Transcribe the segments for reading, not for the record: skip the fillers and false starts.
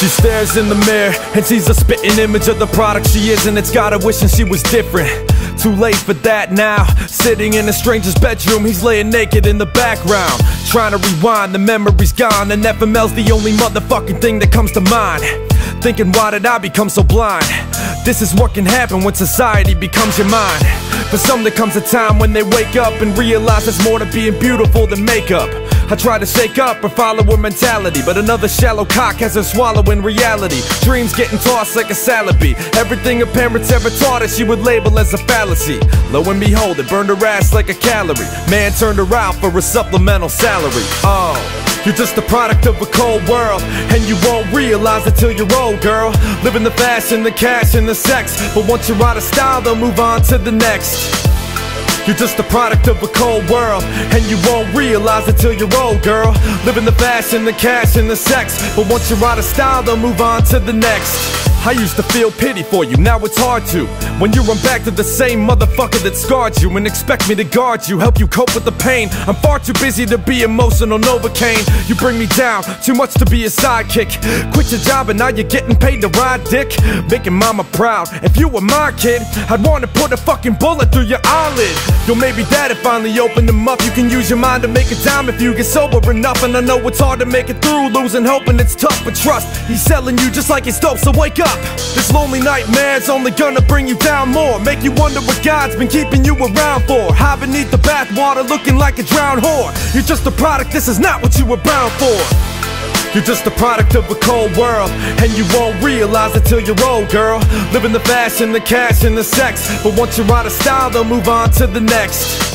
She stares in the mirror and sees a spitting image of the product she is, and it's got her wishing she was different. Too late for that now. Sitting in a stranger's bedroom, he's laying naked in the background, trying to rewind, the memory's gone, and FML's the only motherfucking thing that comes to mind. Thinking, why did I become so blind? This is what can happen when society becomes your mind. For some there comes a time when they wake up and realize there's more to being beautiful than makeup. I try to shake up or follow her mentality, but another shallow cock has her swallowing reality. Dreams getting tossed like a salad bee. Everything her parents ever taught her she would label as a fallacy. Lo and behold, it burned her ass like a calorie. Man turned her out for a supplemental salary. Oh, you're just a product of a cold world, and you won't realize it till you're old, girl. Living the fashion, the cash, and the sex, but once you're out of style, they'll move on to the next. You're just a product of a cold world, and you won't realize it till you're old, girl. Living the fashion, the cash, and the sex, but once you're out of style, they'll move on to the next. I used to feel pity for you, now it's hard to, when you run back to the same motherfucker that scarred you and expect me to guard you, help you cope with the pain. I'm far too busy to be emotional Novocaine. You bring me down, too much to be a sidekick. Quit your job and now you're getting paid to ride dick, making mama proud. If you were my kid, I'd wanna put a fucking bullet through your eyelid. Your maybe daddy finally opened them up. You can use your mind to make a dime if you get sober enough, and I know it's hard to make it through, losing hope and it's tough, but trust, he's selling you just like it's dope, so wake up. This lonely nightmare's only gonna bring you down more, make you wonder what God's been keeping you around for. High beneath the bathwater looking like a drowned whore. You're just a product, this is not what you were bound for. You're just a product of a cold world, and you won't realize it till you're old, girl. Living the fashion, the cash, and the sex, but once you're out of style, they'll move on to the next.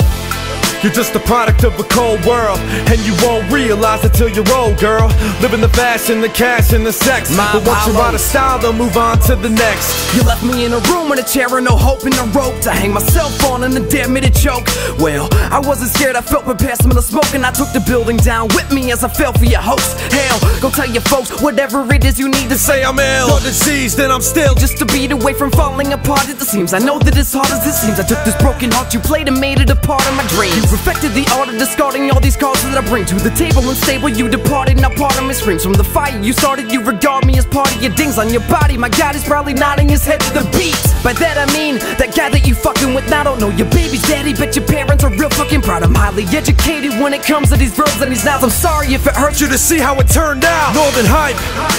You're just a product of a cold world, and you won't realize it till you're old, girl. Living the fashion, the cash, and the sex, but once you're out of style, they'll move on to the next. You left me in a room with a chair and no hope and a rope to hang myself on and a damn me to choke. Well, I wasn't scared, I felt prepared, smell of smoke, and I took the building down with me as I fell for your host. Hell, go tell your folks whatever it is you need to say. I'm ill or diseased, and I'm still just a beat away from falling apart at the seams. I know that it's hard as it seems. I took this broken heart you played and made it a part of my dreams. Perfected the art of discarding all these cards that I bring to the table unstable. You departed, now part of my screams from the fire you started. You regard me as part of your dings on your body. My God is probably nodding his head to the beat. By that I mean that guy that you fucking with now don't know your baby's daddy, but your parents are real fucking proud. I'm highly educated when it comes to these verbs and these nouns. I'm sorry if it hurts you to see how it turned out. Northern hype,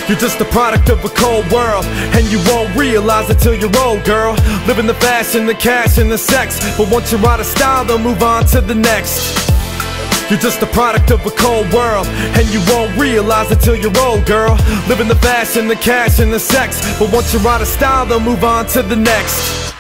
you're just a product of a cold world, and you won't realize it till you're old, girl. Living the fashion, the cash, and the sex, but once you're out of style, they'll move on to the next. You're just a product of a cold world, and you won't realize it till you're old, girl. Living the fashion, the cash, and the sex, but once you're out of style, they'll move on to the next.